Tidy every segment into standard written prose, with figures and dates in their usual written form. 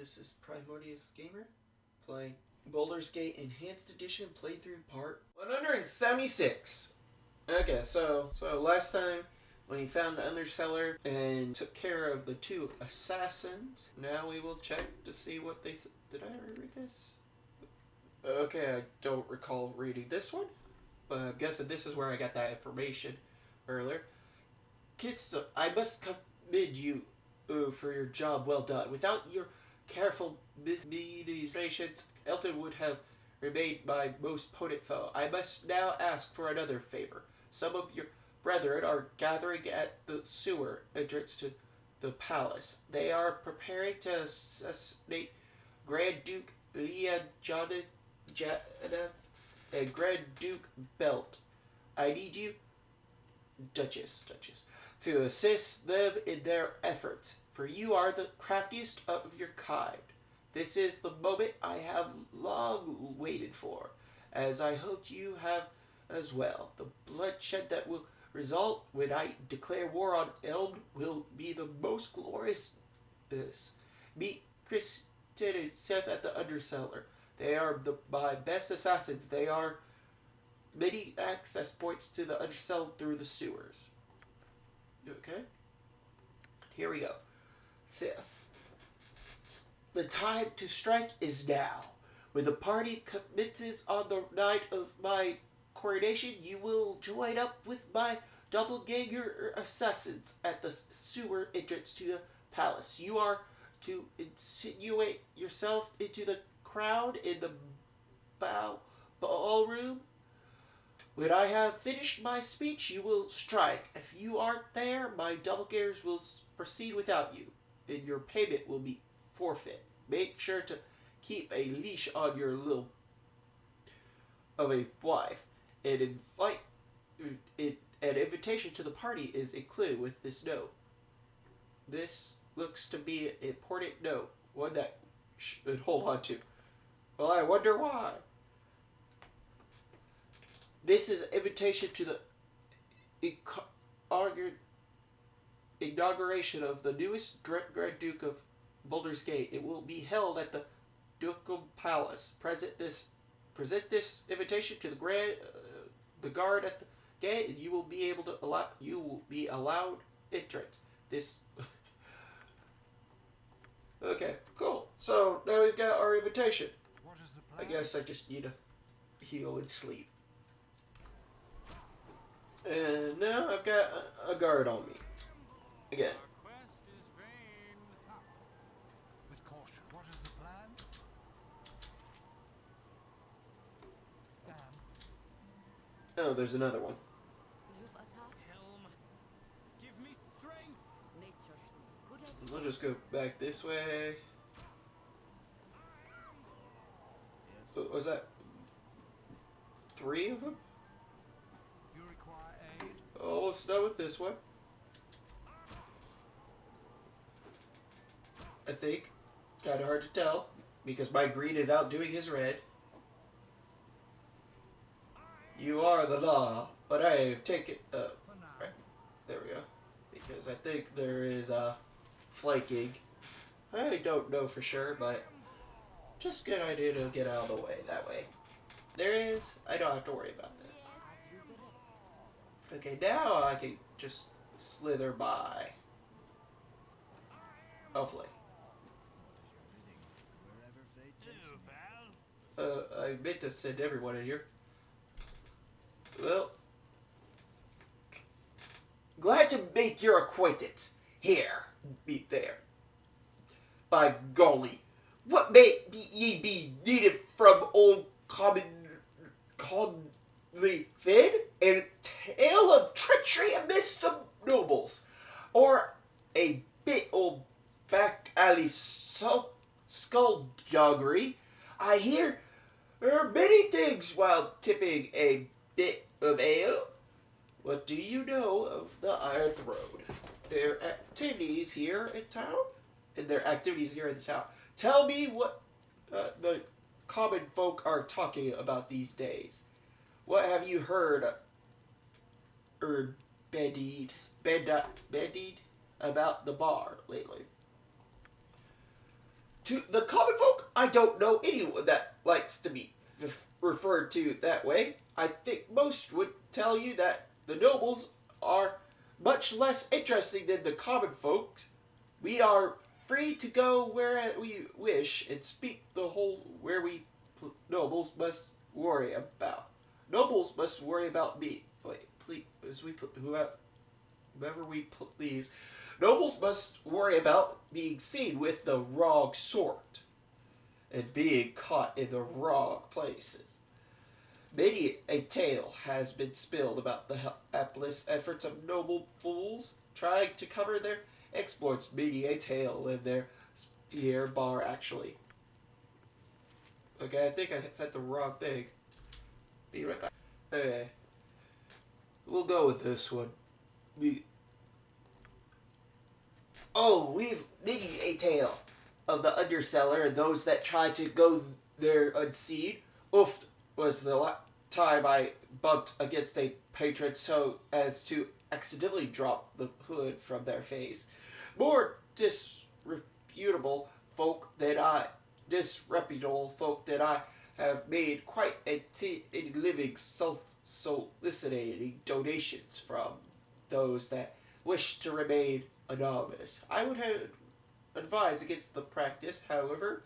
This is Primordius Gamer, playing Baldur's Gate Enhanced Edition Playthrough Part 176. Okay, so last time when he found the Underseller and took care of the two assassins, now we will check to see what they said. Did I already read this? Okay, I don't recall reading this one, but I'm guessing this is where I got that information earlier. Kids, I must commend you for your job well done. Without your careful administrations, Elton would have remained my most potent foe. I must now ask for another favor. Some of your brethren are gathering at the sewer entrance to the palace. They are preparing to assassinate Grand Duke Leonjanath and Grand Duke Belt. I need you, Duchess, to assist them in their efforts, for you are the craftiest of your kind. This is the moment I have long waited for, as I hoped you have as well. The bloodshed that will result when I declare war on Elm will be the most glorious. Meet Kristen and Seth at the Underseller. They are my best assassins. They are many access points to the Undercell through the sewers. Okay? Here we go. Sith. The time to strike is now. When the party commences on the night of my coronation, you will join up with my doppelganger assassins at the sewer entrance to the palace. You are to insinuate yourself into the crowd in the ballroom. When I have finished my speech, you will strike. If you aren't there, my doppelgangers will proceed without you, and your payment will be forfeit. Make sure to keep a leash on your little of a wife, and an invitation to the party is included with this note. This looks to be an important note, one that should hold on to. Well, I wonder why. This is an invitation to the inauguration of the newest Grand Duke of Baldur's Gate. It will be held at the Ducal Palace. Present this invitation to the guard at the gate, and you will be allowed entrance. This. Okay, cool. So now we've got our invitation. What is the plan? I guess I just need to heal and sleep. And now I've got a guard on me. Again. Our quest is vain. With caution. What is the plan? Damn. Oh, there's another one. You've attacked. Helm. Give me strength. Nature is good at We'll just go back this way. Was that 3 of them? You require aid. Oh, let's start with this one. I think. Kind of hard to tell because my green is outdoing his red. You are the law, but I have taken. For now. Right, there we go. Because I think there is flanking. I don't know for sure, but just a good idea to get out of the way that way. There is. I don't have to worry about that. Okay, now I can just slither by. Hopefully. I meant to send everyone in here. Well, glad to make your acquaintance. Here, be there. By golly, what may ye be needed from old commonly fed? A tale of treachery amidst the nobles, or a bit old back alley skullduggery? I hear many things while tipping a bit of ale. What do you know of the Iron Throne? Their activities here in town? Tell me what the common folk are talking about these days. What have you heard bandied about the bar lately? To the common folk, I don't know anyone that likes to be referred to that way. I think most would tell you that the nobles are much less interesting than the common folk. We are free to go where we wish and speak the whole where we nobles must worry about. Nobles must worry about me. Wait, please, as we put whoever we please. Nobles must worry about being seen with the wrong sort and being caught in the wrong places. Many a tale has been spilled about the hapless efforts of noble fools trying to cover their exploits. Many a tale in their spear bar, actually. Okay, I think I said the wrong thing. Be right back. Okay. We'll go with this one. We've many a tale of the underseller and those that try to go there unseen. Oof was the time I bumped against a patron so as to accidentally drop the hood from their face. More disreputable folk that I have made quite a living soliciting donations from those that wish to remain anonymous. I would advise against the practice, however.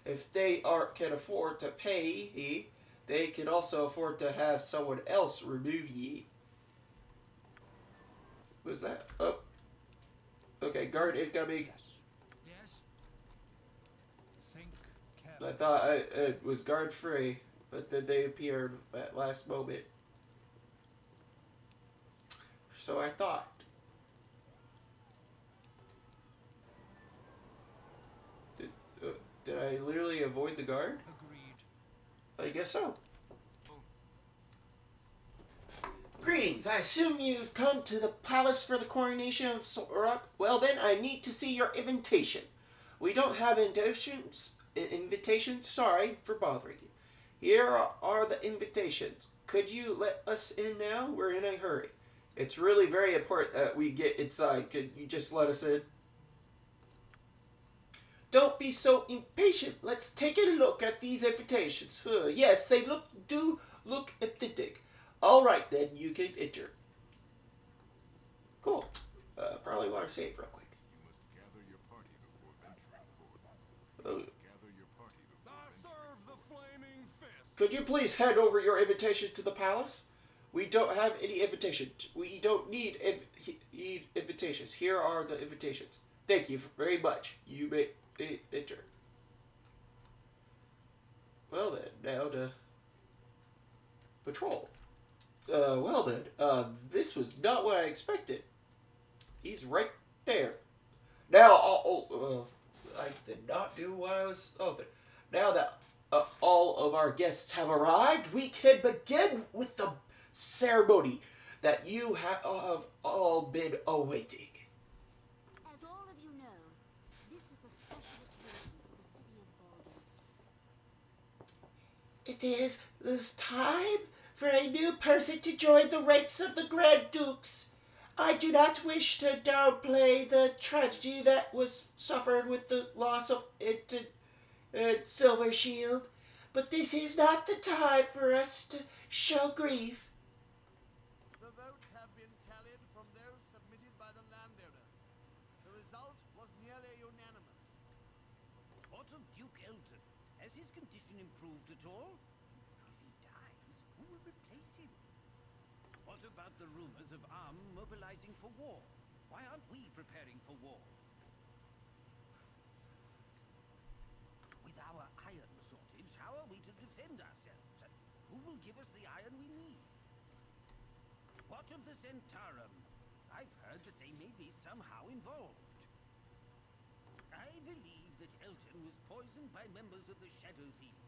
If they can afford to pay ye, they can also afford to have someone else remove ye. Was that? Oh. Okay, guard incoming. Yes. Yes. Think carefully. I thought it was guard free, but then they appeared at last moment. So I thought. Did I literally avoid the guard? Agreed. I guess so. Greetings, I assume you've come to the palace for the coronation of Sorok? Well then, I need to see your invitation. We don't have invitations, sorry for bothering you. Here are the invitations. Could you let us in now? We're in a hurry. It's really very important that we get inside. Could you just let us in? Don't be so impatient. Let's take a look at these invitations. Yes, they do look authentic. All right, then you can enter. Cool. Probably want to save real quick. You must gather your party before venturing forth. Gather your party before venturing forth. The flaming fist. Could you please hand over your invitation to the palace? We don't have any invitations. We don't need invitations. Here are the invitations. Thank you very much. You may enter. Well then, now to patrol. Well then, this was not what I expected. He's right there. Now, I did not do what I was hoping. Now that all of our guests have arrived, we can begin with the ceremony that you have all been awaiting. As all of you know, this is a special occasion for the city of Baldur. It is this time for a new person to join the ranks of the Grand Dukes. I do not wish to downplay the tragedy that was suffered with the loss of Silver Shield, but this is not the time for us to show grief. The votes have been tallied from those submitted by the landowner. The result was nearly unanimous. What of Duke Elton? Has his condition improved at all? If he dies, who will replace him? What about the rumors of Arm mobilizing for war? Why aren't we preparing for war? With our iron shortage, how are we to defend ourselves? And who will give us the iron we need? What of the Centarum? I've heard that they may be somehow involved. I believe that Elton was poisoned by members of the Shadow Thieves.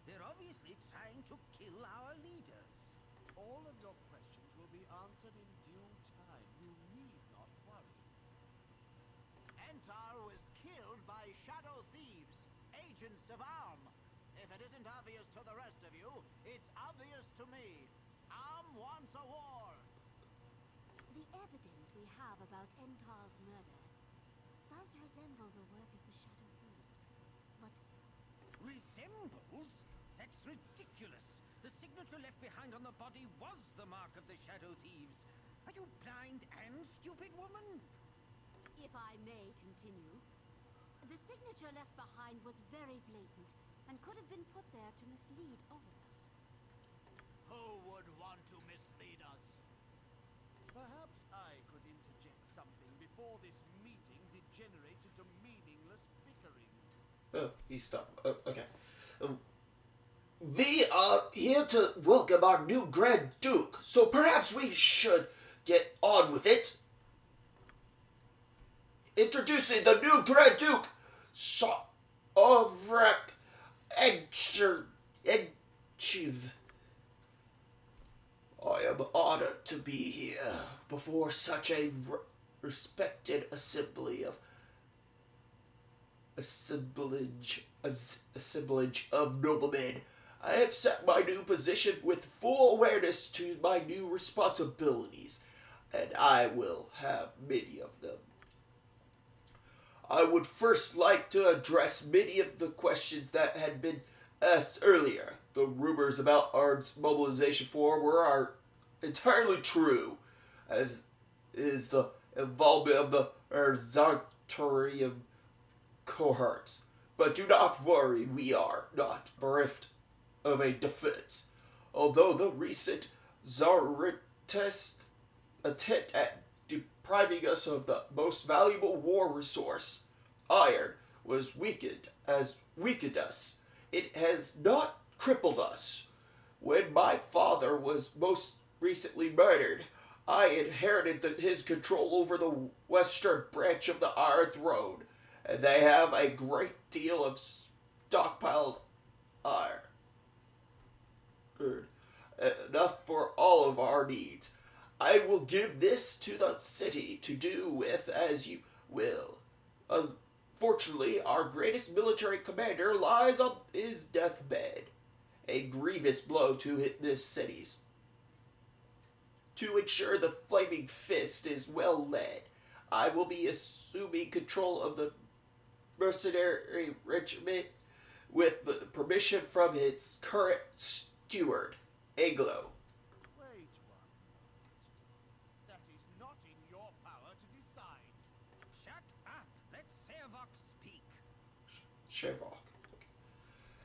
They're obviously trying to kill our leaders. All of your questions will be answered in due time. You need not worry. Entar was killed by Shadow Thieves, agents of Arm. If it isn't obvious to the rest of you, it's obvious to me. Arm wants a war. The evidence we have about Entar's murder does resemble the work of the Shadow Thieves. temples? That's ridiculous. The signature left behind on the body was the mark of the Shadow Thieves. Are you blind and stupid, woman? If I may continue, the signature left behind was very blatant and could have been put there to mislead all of us. Who would want to mislead us? Perhaps I could interject something before this meeting degenerates into meaningless bickering. Oh, he stopped. Oh, okay. We are here to welcome our new Grand Duke, so perhaps we should get on with it. Introducing the new Grand Duke, Sovrek Edchiv. I am honored to be here before such a respected assemblage of noblemen. I accept my new position with full awareness to my new responsibilities, and I will have many of them. I would first like to address many of the questions that had been asked earlier. The rumors about arms mobilization are entirely true, as is the involvement of the Zartorium cohorts. But do not worry, we are not bereft of a defense. Although the recent Zaritist attempt at depriving us of the most valuable war resource, iron, was weakened us, it has not crippled us. When my father was most recently murdered, I inherited his control over the western branch of the Iron Throne, and they have a great deal of stockpiled iron. Enough for all of our needs. I will give this to the city to do with as you will. Unfortunately, our greatest military commander lies on his deathbed. A grievous blow to hit this city's. To ensure the Flaming Fist is well led, I will be assuming control of the mercenary regiment with the permission from its current steward, Aglo. Wait one moment. That is not in your power to decide. Shut up. Let Servok speak. Shevok.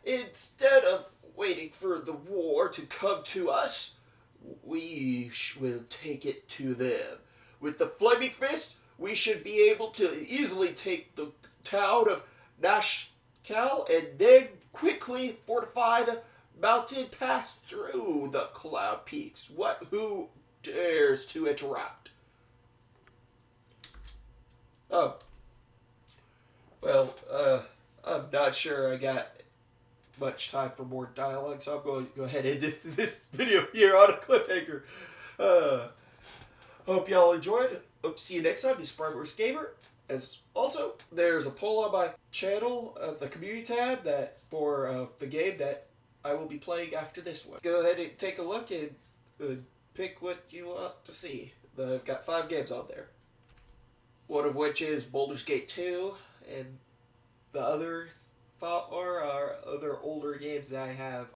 Instead of waiting for the war to come to us, we will take it to them. With the Flaming Fist, we should be able to easily take the town of Nashkel and then quickly fortify the mountain pass through the Cloud Peaks. Who dares to interrupt? Oh. Well, I'm not sure I got much time for more dialogue, so I'm going to go ahead and end this video here on a cliffhanger. Hope y'all enjoyed. Hope to see you next time. This is Primordius Gamer. As also, there's a poll on my channel, the community tab, that for the game that I will be playing after this one. Go ahead and take a look and pick what you want to see. I've got 5 games on there. One of which is Baldur's Gate 2, and the other 4 are other older games that I have